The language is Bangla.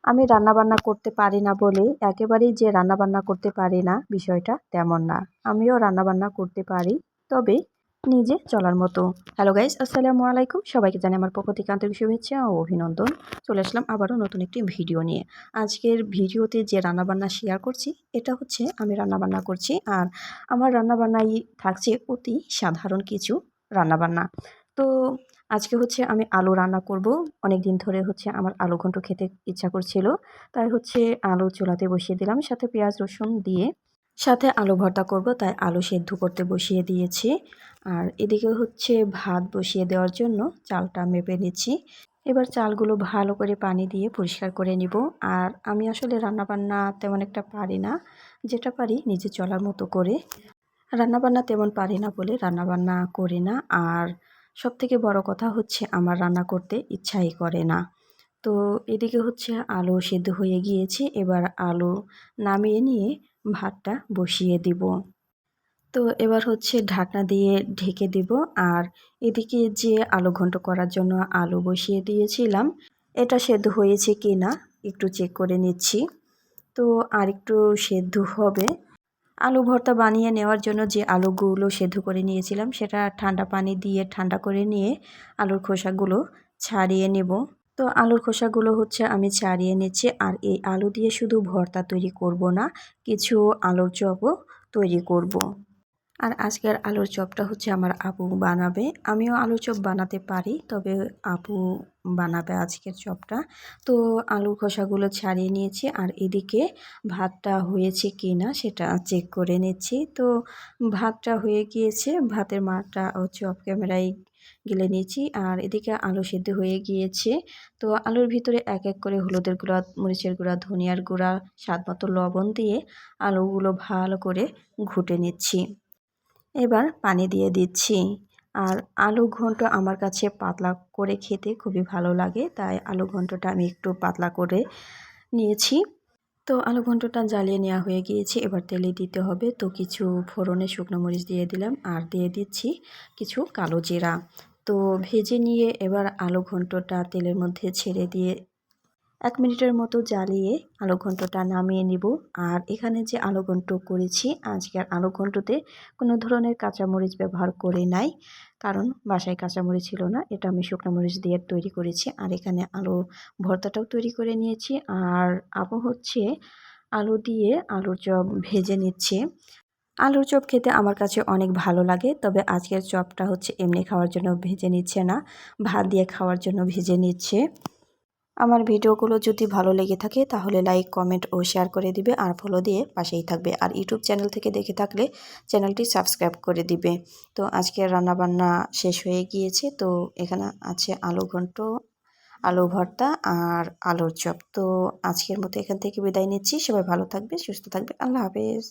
আমি রান্নাবান্না করতে পারি না বলে একেবারেই যে রান্নাবান্না করতে পারি না বিষয়টা তেমন না। আমিও রান্নাবান্না করতে পারি, তবে নিজে চলার মতো। হ্যালো গাইস, আসসালামু আলাইকুম। সবাইকে জানাই আমার পক্ষ থেকে আন্তরিক শুভেচ্ছা ও অভিনন্দন। চলে আসলাম আবারও নতুন একটি ভিডিও নিয়ে। আজকের ভিডিওতে যে রান্নাবান্না শেয়ার করছি, এটা হচ্ছে আমি রান্নাবান্না করছি। আর আমার রান্নাবান্নাই থাকছে অতি সাধারণ কিছু রান্নাবান্না। তো আজকে হচ্ছে আমি আলু রান্না করব। অনেক দিন ধরে হচ্ছে আমার আলু ঘন্ট খেতে ইচ্ছা করছিল। তাই হচ্ছে আলু চুলাতে বসিয়ে দিলাম, সাথে পেঁয়াজ রসুন দিয়ে সাথে আলু ভর্তা করব, তাই আলু সেদ্ধ করতে বসিয়ে দিয়েছি। আর এদিকে হচ্ছে ভাত বসিয়ে দেওয়ার জন্য চালটা মেপে নিচ্ছি। এবার চালগুলো ভালো করে পানি দিয়ে পরিষ্কার করে নিব। আর আমি আসলে রান্নাবান্না তেমন একটা পারি না, যেটা পারি নিজে চলার মতো করে। রান্নাবান্না তেমন পারি না বলে রান্নাবান্না করি না। আর সবথেকে বড় কথা হচ্ছে আমার রান্না করতে ইচ্ছাই করে না। তো এদিকে হচ্ছে আলু সেদ্ধ হয়ে গিয়েছে। এবার আলু নামিয়ে নিয়ে ভাতটা বসিয়ে দিব। তো এবার হচ্ছে ঢাকনা দিয়ে ঢেকে দিব। আর এদিকে যে আলু ঘন্ট করার জন্য আলু বসিয়ে দিয়েছিলাম, এটা সেদ্ধ হয়েছে কি না একটু চেক করে নিচ্ছি। তো আরেকটু সেদ্ধ হবে। আলু ভর্তা বানিয়ে নেওয়ার জন্য যে আলুগুলো সেদ্ধ করে নিয়েছিলাম, সেটা ঠান্ডা পানি দিয়ে ঠান্ডা করে নিয়ে আলুর খোসাগুলো ছাড়িয়ে নেব। তো আলুর খোসাগুলো হচ্ছে আমি ছাড়িয়ে নিচ্ছি। আর এই আলু দিয়ে শুধু ভর্তা তৈরি করব না, কিছু আলুর চপও তৈরি করব। আর আজকের আলুর চপটা হচ্ছে আমার আপু বানাবে। আমিও আলুর চপ বানাতে পারি, তবে আপু বানাবে আজকের চপটা। তো আলুর খোসাগুলো ছাড়িয়ে নিয়েছি। আর এদিকে ভাতটা হয়েছে কি না সেটা চেক করে নিচ্ছি। তো ভাতটা হয়ে গিয়েছে, ভাতের মারটা হচ্ছে অফ ক্যামেরায় গেলে নিয়েছি। আর এদিকে আলু সেদ্ধ হয়ে গিয়েছে। তো আলুর ভিতরে এক এক করে হলুদের গুঁড়া, মরিচের গুঁড়া, ধনিয়ার গুঁড়া, স্বাদ মতো লবণ দিয়ে আলুগুলো ভালো করে ঘুটে নিচ্ছি। এবার পানি দিয়ে দিচ্ছি। আর আলু ঘন্ট আমার কাছে পাতলা করে খেতে খুবই ভালো লাগে, তাই আলু ঘন্টটা আমি একটু পাতলা করে নিয়েছি। তো আলু ঘন্টটা জ্বালিয়ে নেওয়া হয়ে গিয়েছে, এবার তেলে দিতে হবে। তো কিছু ফোড়নে শুকনো মরিচ দিয়ে দিলাম, আর দিয়ে দিচ্ছি কিছু কালো জিরা। তো ভেজে নিয়ে এবার আলু ঘন্টটা তেলের মধ্যে ছেড়ে দিয়ে 1 মিনিটের মতো জ্বালিয়ে আলু ঘন্টটা নামিয়ে নিব। আর এখানে যে আলু ঘন্ট করেছি, আজকের আলু ঘন্টতে কোনো ধরনের কাঁচামরিচ ব্যবহার করি নাই, কারণ বাসায় কাঁচামরিচ ছিল না। এটা আমি শুকনো মরিচ দিয়ে তৈরি করেছি। আর এখানে আলু ভর্তাটাও তৈরি করে নিয়েছি। আর আপু হচ্ছে আলু দিয়ে আলুর চপ ভেজে নিচ্ছে। আলুর চপ খেতে আমার কাছে অনেক ভালো লাগে, তবে আজকের চপটা হচ্ছে এমনি খাওয়ার জন্য ভেজে নিচ্ছে না, ভাত দিয়ে খাওয়ার জন্য ভেজে নিচ্ছে। আমার ভিডিওগুলো যদি ভালো লেগে থাকে তাহলে লাইক, কমেন্ট ও শেয়ার করে দিবে, আর ফলো দিয়ে পাশেই থাকবে। আর ইউটিউব চ্যানেল থেকে দেখে থাকলে চ্যানেলটি সাবস্ক্রাইব করে দিবে। তো আজকের রান্নাবান্না শেষ হয়ে গিয়েছে। তো এখানে আছে আলু ঘন্ট, আলু ভর্তা আর আলুর চপ। তো আজকের মতো এখান থেকে বিদায় নিচ্ছি। সবাই ভালো থাকবে, সুস্থ থাকবে। আল্লাহ হাফেজ।